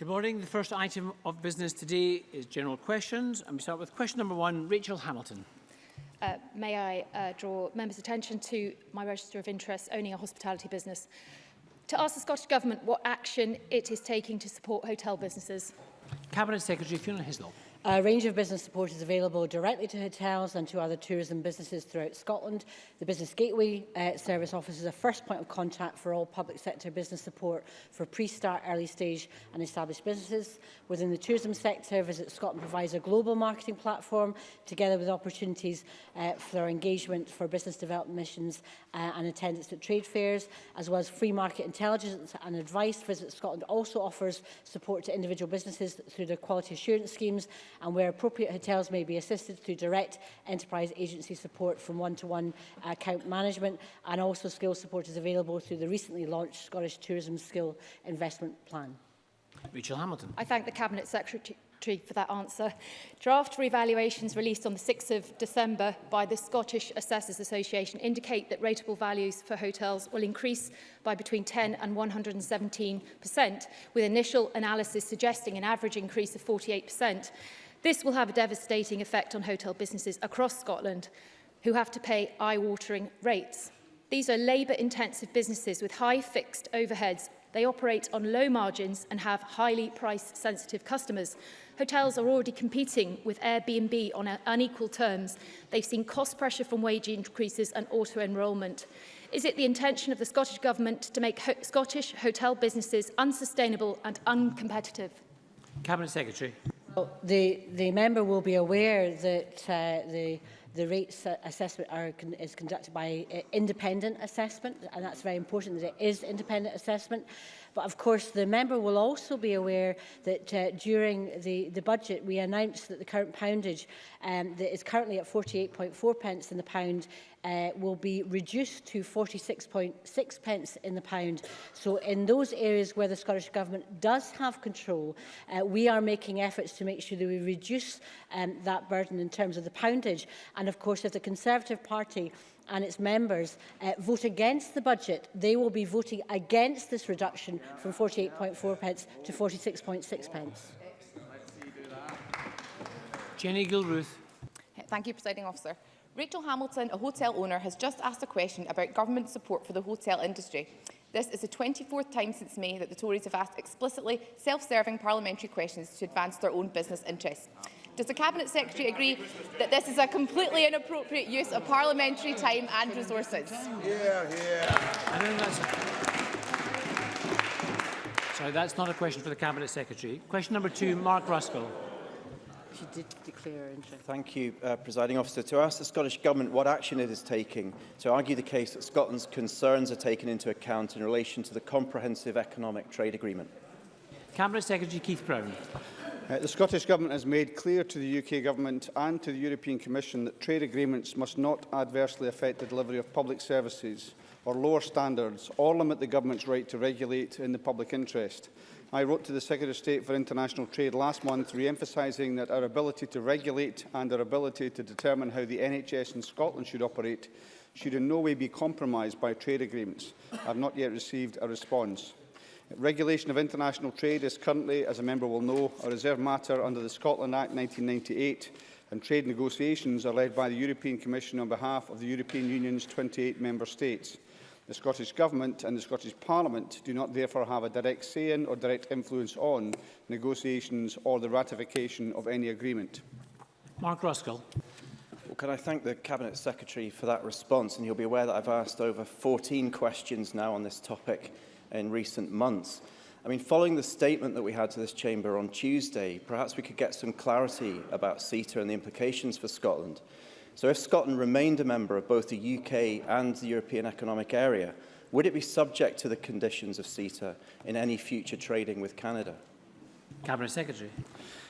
Good morning. The first item of business today is general questions, and we start with question number 1, Rachel Hamilton. May I draw members' attention to my register of interests owning a hospitality business, to ask the Scottish Government what action it is taking to support hotel businesses. Cabinet Secretary Fiona Hislop. A range of business support is available directly to hotels and to other tourism businesses throughout Scotland. The Business Gateway service offers a first point of contact for all public sector business support for pre-start, early stage and established businesses. Within the tourism sector, Visit Scotland provides a global marketing platform together with opportunities for engagement for business development missions and attendance at trade fairs, as well as free market intelligence and advice. Visit Scotland also offers support to individual businesses through their quality assurance schemes, and where appropriate, hotels may be assisted through direct enterprise agency support from one-to-one account management, and also skill support is available through the recently launched Scottish Tourism Skill Investment Plan. Rachel Hamilton. I thank the Cabinet Secretary for that answer. Draft revaluations released on the 6th of December by the Scottish Assessors Association indicate that rateable values for hotels will increase by between 10 and 117%, with initial analysis suggesting an average increase of 48%. This will have a devastating effect on hotel businesses across Scotland who have to pay eye-watering rates. These are labour-intensive businesses with high fixed overheads. They operate on low margins and have highly price-sensitive customers. Hotels are already competing with Airbnb on unequal terms. They've seen cost pressure from wage increases and auto-enrolment. Is it the intention of the Scottish Government to make Scottish hotel businesses unsustainable and uncompetitive? Cabinet Secretary. Well, the member will be aware that the rates assessment is conducted by independent assessment, and that's very important that it is independent assessment. But of course, the member will also be aware that during the budget, we announced that the current poundage that is currently at 48.4 pence in the pound will be reduced to 46.6 pence in the pound. So in those areas where the Scottish Government does have control, we are making efforts to make sure that we reduce that burden in terms of the poundage. And of course, if the Conservative Party and its members vote against the budget, they will be voting against this reduction from 48.4 pence to 46.6 pence. Jenny Gilruth. Thank you, Presiding Officer. Rachel Hamilton, a hotel owner, has just asked a question about government support for the hotel industry. This is the 24th time since May that the Tories have asked explicitly self-serving parliamentary questions to advance their own business interests. Does the Cabinet Secretary agree that this is a completely inappropriate use of parliamentary time and resources? Sorry, that's not a question for the Cabinet Secretary. Question number 2, Mark Ruskell. She did declare interest. Thank you, Presiding Officer. To ask the Scottish Government what action it is taking to argue the case that Scotland's concerns are taken into account in relation to the Comprehensive Economic Trade Agreement. Cabinet Secretary Keith Brown. The Scottish Government has made clear to the UK Government and to the European Commission that trade agreements must not adversely affect the delivery of public services or lower standards or limit the Government's right to regulate in the public interest. I wrote to the Secretary of State for International Trade last month, re-emphasising that our ability to regulate and our ability to determine how the NHS in Scotland should operate should in no way be compromised by trade agreements. I have not yet received a response. Regulation of international trade is currently, as a member will know, a reserved matter under the Scotland Act 1998, and trade negotiations are led by the European Commission on behalf of the European Union's 28 member states. The Scottish Government and the Scottish Parliament do not therefore have a direct say in or direct influence on negotiations or the ratification of any agreement. Mark Ruskell. Well, can I thank the Cabinet Secretary for that response? And you'll be aware that I've asked over 14 questions now on this topic in recent months. I mean, following the statement that we had to this chamber on Tuesday, perhaps we could get some clarity about CETA and the implications for Scotland. So if Scotland remained a member of both the UK and the European Economic Area, would it be subject to the conditions of CETA in any future trading with Canada? Cabinet Secretary.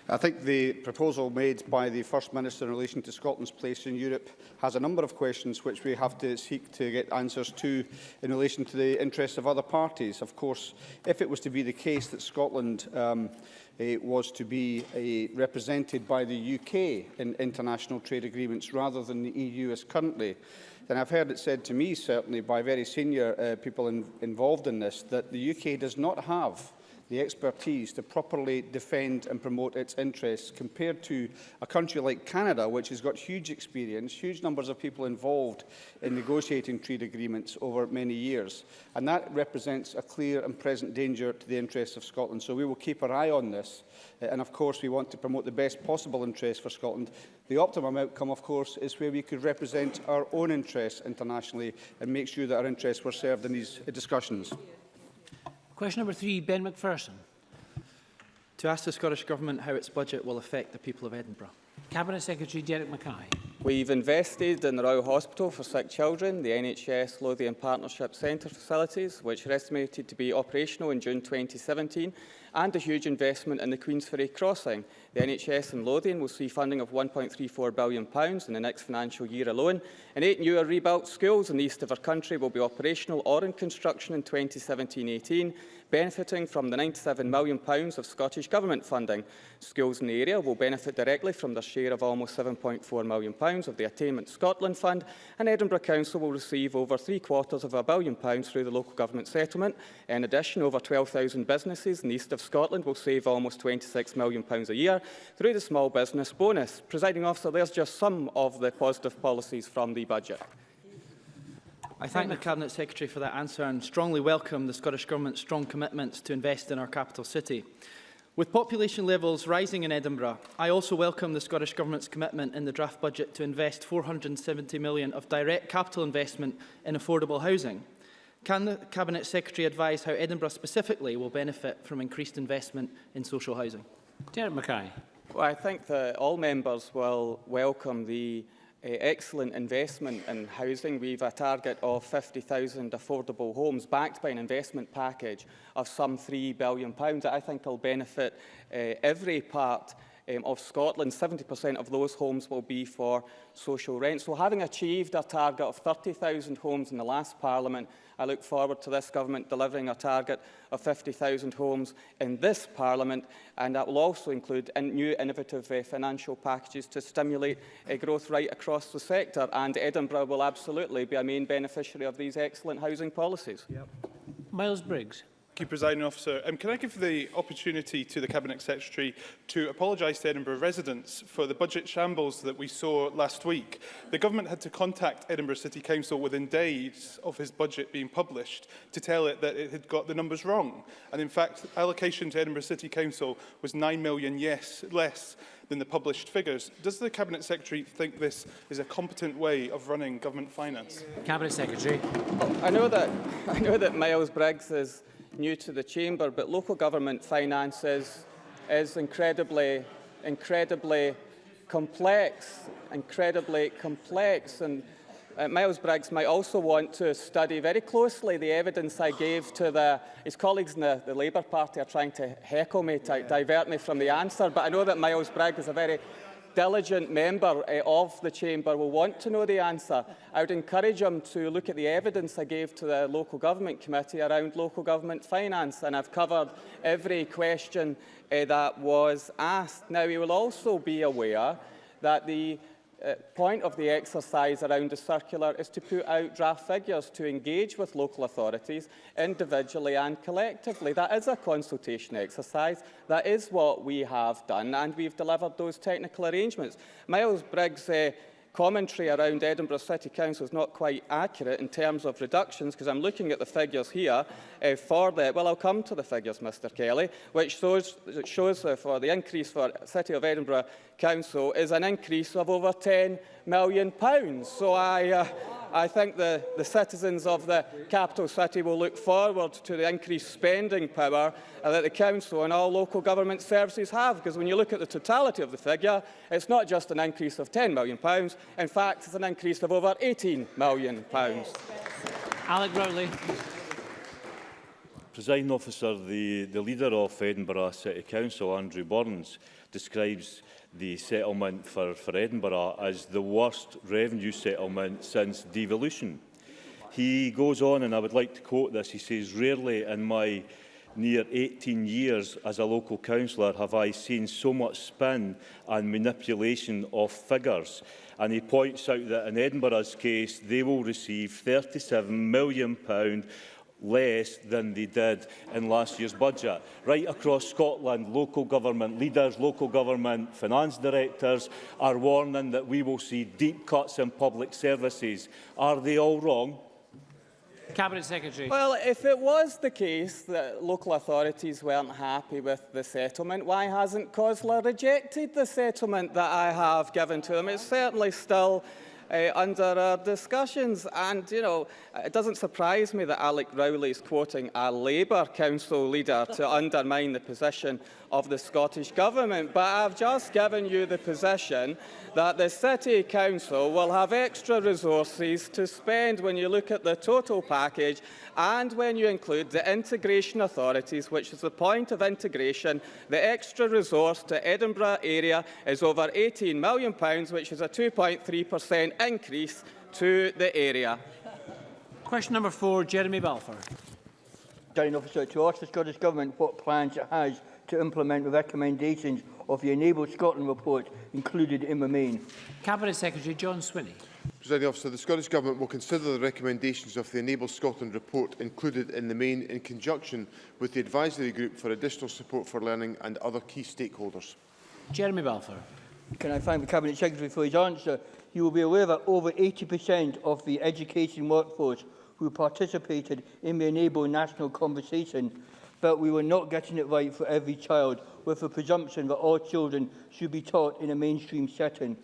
I think the proposal made by the First Minister in relation to Scotland's place in Europe has a number of questions which we have to seek to get answers to in relation to the interests of other parties. Of course, if it was to be the case that Scotland was to be represented by the UK in international trade agreements rather than the EU as currently, then I've heard it said to me, certainly by very senior people involved in this, that the UK does not have the expertise to properly defend and promote its interests, compared to a country like Canada, which has got huge experience, huge numbers of people involved in negotiating trade agreements over many years. And that represents a clear and present danger to the interests of Scotland. So we will keep our eye on this. And of course, we want to promote the best possible interests for Scotland. The optimum outcome, of course, is where we could represent our own interests internationally and make sure that our interests were served in these discussions. Question number 3, Ben McPherson. To ask the Scottish Government how its budget will affect the people of Edinburgh. Cabinet Secretary Derek Mackay. We've invested in the Royal Hospital for Sick Children, the NHS Lothian Partnership Centre facilities, which are estimated to be operational in June 2017, and a huge investment in the Queensferry Crossing. The NHS in Lothian will see funding of £1.34 billion in the next financial year alone, and 8 new or rebuilt schools in the east of our country will be operational or in construction in 2017-18, benefiting from the £97 million of Scottish Government funding. Schools in the area will benefit directly from their share of almost £7.4 million of the Attainment Scotland Fund, and Edinburgh Council will receive over £750 million through the local government settlement. In addition, over 12,000 businesses in the east of Scotland will save almost £26 million a year through the small business bonus. Presiding Officer, there's just some of the positive policies from the budget. I thank the Cabinet Secretary for that answer and strongly welcome the Scottish Government's strong commitments to invest in our capital city. With population levels rising in Edinburgh, I also welcome the Scottish Government's commitment in the draft budget to invest £470 million of direct capital investment in affordable housing. Can the Cabinet Secretary advise how Edinburgh specifically will benefit from increased investment in social housing? Derek Mackay. Well, I think that all members will welcome the excellent investment in housing. We have a target of 50,000 affordable homes backed by an investment package of some £3 billion. I think will benefit every part of Scotland. 70% of those homes will be for social rent. So having achieved a target of 30,000 homes in the last Parliament, I look forward to this Government delivering a target of 50,000 homes in this Parliament, and that will also include new innovative financial packages to stimulate growth right across the sector, and Edinburgh will absolutely be a main beneficiary of these excellent housing policies. Miles Briggs. Thank you, Presiding Officer. Can I give the opportunity to the Cabinet Secretary to apologise to Edinburgh residents for the budget shambles that we saw last week? The Government had to contact Edinburgh City Council within days of his budget being published to tell it that it had got the numbers wrong. And in fact, allocation to Edinburgh City Council was £9 million less than the published figures. Does the Cabinet Secretary think this is a competent way of running government finance? Cabinet Secretary. I know that Miles Briggs is new to the chamber, but local government finance is incredibly complex, and Miles Briggs might also want to study very closely the evidence I gave to his colleagues in the Labour Party are trying to heckle me, to divert me from the answer, but I know that Miles Briggs is a very diligent member of the chamber will want to know the answer. I would encourage him to look at the evidence I gave to the Local Government Committee around local government finance, and I've covered every question that was asked. Now, he will also be aware that the point of the exercise around the circular is to put out draft figures to engage with local authorities individually and collectively. That is a consultation exercise. That is what we have done, and we've delivered those technical arrangements. Miles Briggs' commentary around Edinburgh City Council is not quite accurate in terms of reductions, because I'm looking at the figures here well, I'll come to the figures, Mr Kelly, which shows for the increase for City of Edinburgh Council is an increase of over £10 million. So I think the citizens of the capital city will look forward to the increased spending power that the council and all local government services have, because when you look at the totality of the figure, it's not just an increase of £10 million. In fact, it's an increase of over £18 million. Alec Rowley. Presiding Officer, the leader of Edinburgh City Council, Andrew Burns, describes the settlement for Edinburgh as the worst revenue settlement since devolution. He goes on, and I would like to quote this, he says, "Rarely in my near 18 years as a local councillor have I seen so much spin and manipulation of figures." And he points out that in Edinburgh's case, they will receive £37 million less than they did in last year's budget. Right across Scotland, local government leaders, local government finance directors are warning that we will see deep cuts in public services. Are they all wrong? Cabinet Secretary. Well, if it was the case that local authorities weren't happy with the settlement, why hasn't COSLA rejected the settlement that I have given to them? It's certainly still under our discussions. And, you know, it doesn't surprise me that Alec Rowley is quoting a Labour council leader to undermine the position of the Scottish Government. But I've just given you the position that the City Council will have extra resources to spend when you look at the total package and when you include the integration authorities, which is the point of integration. The extra resource to Edinburgh area is over £18 million, which is a 2.3% increase to the area. Question number 4, Jeremy Balfour. Presiding Officer, to ask the Scottish Government what plans it has to implement the recommendations of the Enable Scotland report included in the main. Cabinet Secretary John Swinney. Presiding Officer, the Scottish Government will consider the recommendations of the Enable Scotland report included in the main in conjunction with the advisory group for additional support for learning and other key stakeholders. Jeremy Balfour. Can I thank the Cabinet Secretary for his answer? You will be aware that over 80% of the education workforce who participated in the Enable national conversation felt we were not getting it right for every child, with the presumption that all children should be taught in a mainstream setting.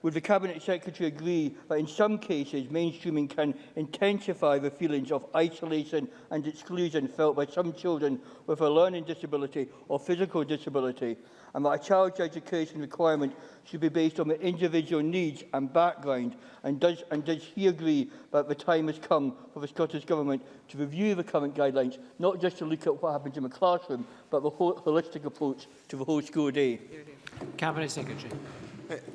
Would the Cabinet Secretary agree that in some cases mainstreaming can intensify the feelings of isolation and exclusion felt by some children with a learning disability or physical disability, and that a child's education requirement should be based on the individual needs and background? And does he agree that the time has come for the Scottish Government to review the current guidelines, not just to look at what happens in the classroom, but the holistic approach to the whole school day? Cabinet Secretary.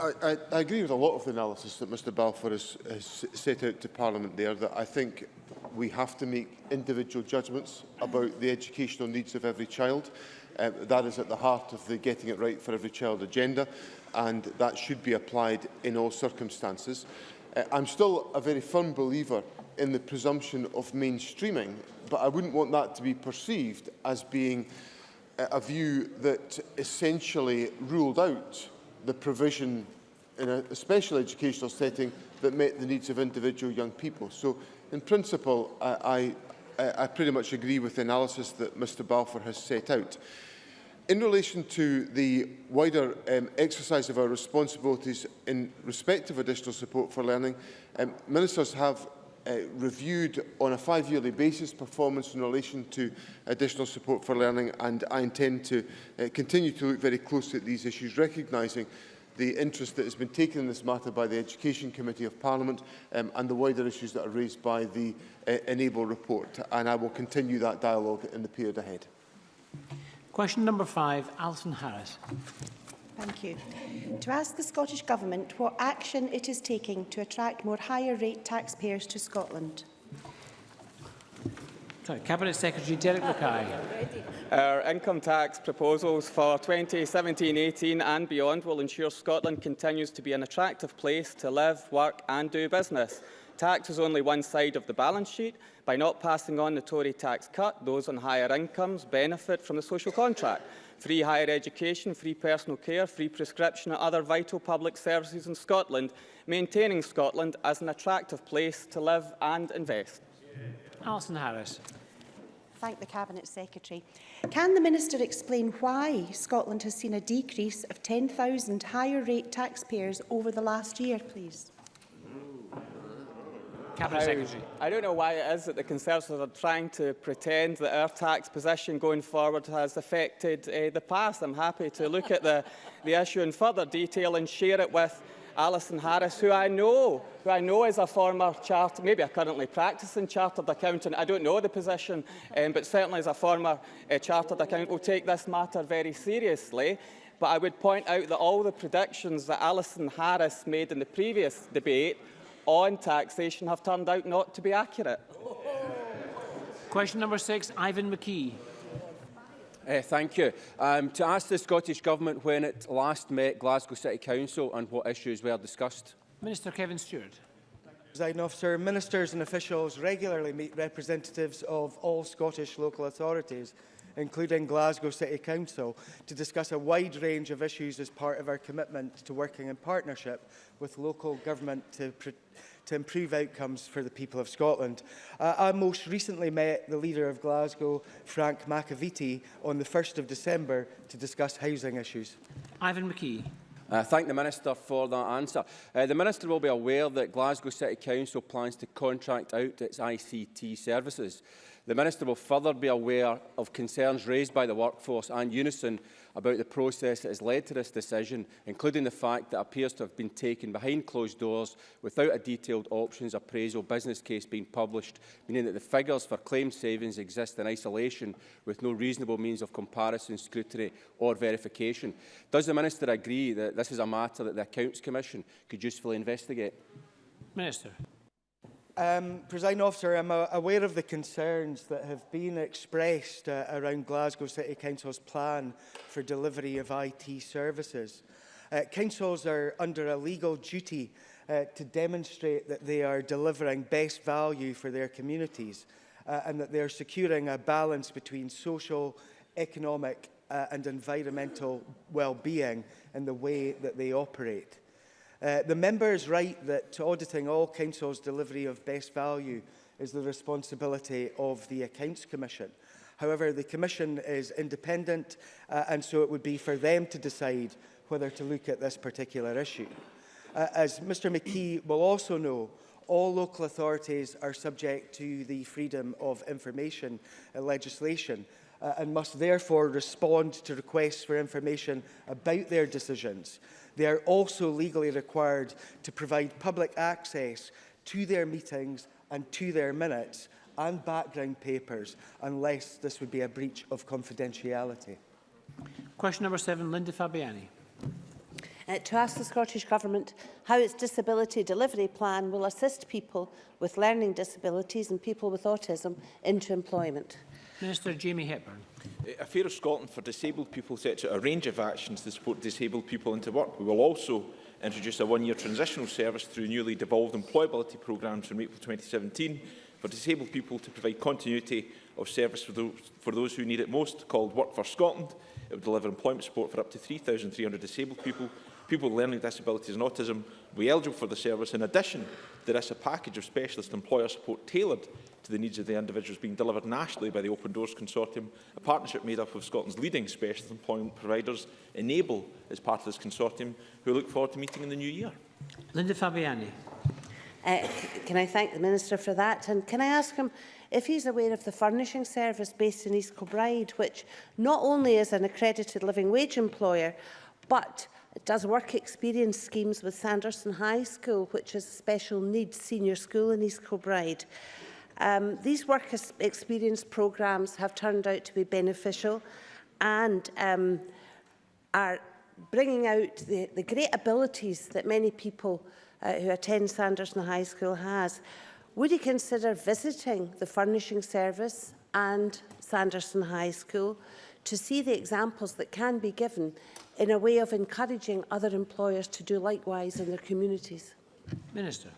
I agree with a lot of the analysis that Mr Balfour has set out to Parliament there, that I think we have to make individual judgments about the educational needs of every child. That is at the heart of the Getting It Right for Every Child agenda, and that should be applied in all circumstances. I'm still a very firm believer in the presumption of mainstreaming, but I wouldn't want that to be perceived as being a view that essentially ruled out the provision in a special educational setting that met the needs of individual young people. So, in principle, I pretty much agree with the analysis that Mr Balfour has set out. In relation to the wider exercise of our responsibilities in respect of additional support for learning, ministers have reviewed on a 5-yearly basis performance in relation to additional support for learning, and I intend to continue to look very closely at these issues, recognising the interest that has been taken in this matter by the Education Committee of Parliament and the wider issues that are raised by the Enable report, and I will continue that dialogue in the period ahead. Question number 5, Alison Harris. Thank you. To ask the Scottish Government what action it is taking to attract more higher-rate taxpayers to Scotland. Sorry, Cabinet Secretary Derek Mackay. Our income tax proposals for 2017-18 and beyond will ensure Scotland continues to be an attractive place to live, work and do business. Tax is only one side of the balance sheet. By not passing on the Tory tax cut, those on higher incomes benefit from the social contract. Free higher education, free personal care, free prescription and other vital public services in Scotland, maintaining Scotland as an attractive place to live and invest. Alison Harris. Thank the Cabinet Secretary. Can the Minister explain why Scotland has seen a decrease of 10,000 higher-rate taxpayers over the last year, please? Cabinet Secretary. I don't know why it is that the Conservatives are trying to pretend that our tax position going forward has affected the past. I'm happy to look at the issue in further detail and share it with Alison Harris, who I know is a former chartered, maybe a currently practising chartered accountant. I don't know the position, but certainly as a former chartered accountant will take this matter very seriously. But I would point out that all the predictions that Alison Harris made in the previous debate on taxation have turned out not to be accurate. Question number 6, Ivan McKee. Thank you. To ask the Scottish Government when it last met Glasgow City Council and what issues were discussed. Minister Kevin Stewart. Presiding Officer, ministers and officials regularly meet representatives of all Scottish local authorities, including Glasgow City Council, to discuss a wide range of issues as part of our commitment to working in partnership with local government to improve outcomes for the people of Scotland. I most recently met the leader of Glasgow, Frank McAveety, on the 1st of December to discuss housing issues. Ivan McKee. Thank the Minister for that answer. The Minister will be aware that Glasgow City Council plans to contract out its ICT services. The Minister will further be aware of concerns raised by the workforce and Unison about the process that has led to this decision, including the fact that it appears to have been taken behind closed doors without a detailed options appraisal business case being published, meaning that the figures for claimed savings exist in isolation with no reasonable means of comparison, scrutiny or verification. Does the Minister agree that this is a matter that the Accounts Commission could usefully investigate? Minister. Presiding Officer, I'm aware of the concerns that have been expressed around Glasgow City Council's plan for delivery of IT services. Councils are under a legal duty to demonstrate that they are delivering best value for their communities and that they are securing a balance between social, economic and environmental well-being in the way that they operate. The member is right that auditing all councils' delivery of best value is the responsibility of the Accounts Commission. However, the Commission is independent and so it would be for them to decide whether to look at this particular issue. As Mr McKee will also know, all local authorities are subject to the Freedom of Information legislation and must therefore respond to requests for information about their decisions. They are also legally required to provide public access to their meetings and to their minutes and background papers, unless this would be a breach of confidentiality. Question number 7, Linda Fabiani. To ask the Scottish Government how its disability delivery plan will assist people with learning disabilities and people with autism into employment. Minister Jamie Hepburn. Affairs Scotland for Disabled People sets out a range of actions to support disabled people into work. We will also introduce a one-year transitional service through newly devolved employability programmes from April 2017 for disabled people to provide continuity of service for those who need it most, called Work for Scotland. It will deliver employment support for up to 3,300 disabled people. People with learning disabilities and autism will be eligible for the service. In addition, there is a package of specialist employer support tailored to the needs of the individuals being delivered nationally by the Open Doors Consortium, a partnership made up of Scotland's leading specialist employment providers. Enable is part of this consortium, who look forward to meeting in the new year. Linda Fabiani. Can I thank the Minister for that? And can I ask him if he's aware of the furnishing service based in East Kilbride, which not only is an accredited living wage employer, but it does work experience schemes with Sanderson High School, which is a special needs senior school in East Kilbride. These work experience programmes have turned out to be beneficial and are bringing out the great abilities that many people who attend Sanderson High School has. Would he consider visiting the furnishing service and Sanderson High School to see the examples that can be given in a way of encouraging other employers to do likewise in their communities? Minister.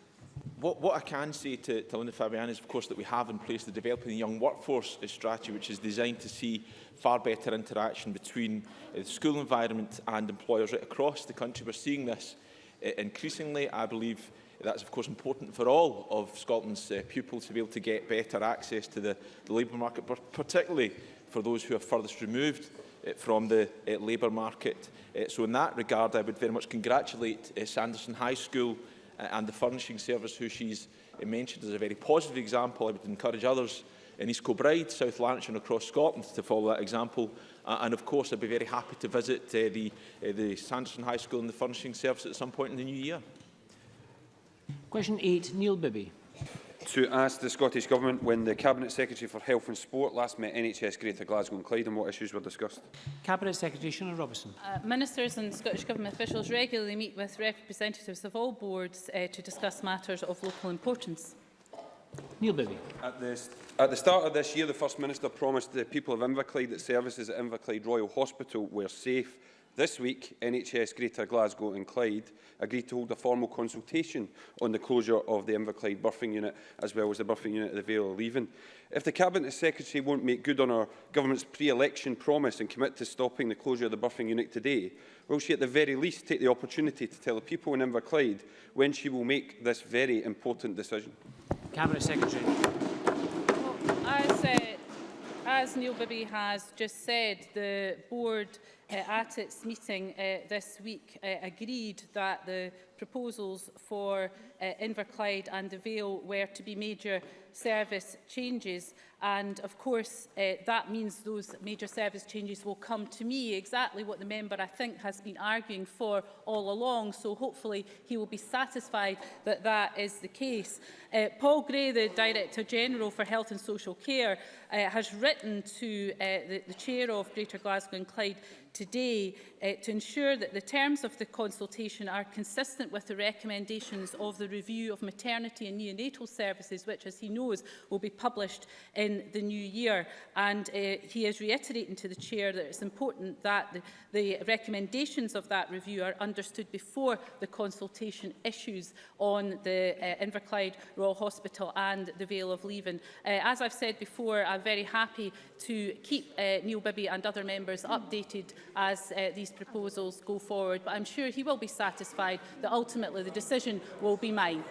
What I can say to Linda Fabiani is, of course, that we have in place the Developing the Young Workforce strategy, which is designed to see far better interaction between the school environment and employers right across the country. We're seeing this increasingly. I believe that's, of course, important for all of Scotland's pupils to be able to get better access to the labour market, but particularly for those who are furthest removed from the labour market. So in that regard, I would very much congratulate Sanderson High School and the furnishing service, who she's mentioned as a very positive example. I would encourage others in East Kilbride, South Lanarkshire and across Scotland to follow that example. And of course, I'd be very happy to visit the Sanderson High School and the furnishing service at some point in the new year. Question 8, Neil Bibby. To ask the Scottish Government when the Cabinet Secretary for Health and Sport last met NHS Greater Glasgow and Clyde and what issues were discussed. Cabinet Secretary Shona Robertson. Ministers and Scottish Government officials regularly meet with representatives of all boards to discuss matters of local importance. Neil Bibby. At the start of this year, the First Minister promised the people of Inverclyde that services at Inverclyde Royal Hospital were safe, This week, NHS Greater Glasgow and Clyde agreed to hold a formal consultation on the closure of the Inverclyde birthing unit, as well as the birthing unit at the Vale of Leven. If the Cabinet Secretary won't make good on our Government's pre-election promise and commit to stopping the closure of the birthing unit today, will she at the very least take the opportunity to tell the people in Inverclyde when she will make this very important decision? Cabinet Secretary. As Neil Bibby has just said, the board at its meeting this week agreed that the proposals for Inverclyde and the Vale were to be major service changes, and of course that means those major service changes will come to me, exactly what the member I think has been arguing for all along, so hopefully he will be satisfied that that is the case. Paul Gray, the Director General for Health and Social Care, has written to the Chair of Greater Glasgow and Clyde today to ensure that the terms of the consultation are consistent with the recommendations of the review of maternity and neonatal services, which, as he knows, will be published in the new year. And he is reiterating to the Chair that it's important that the recommendations of that review are understood before the consultation issues on the Inverclyde Royal Hospital and the Vale of Leven. As I've said before, I'm very happy to keep Neil Bibby and other members updated as these proposals go forward, but I'm sure he will be satisfied that ultimately the decision will be mine.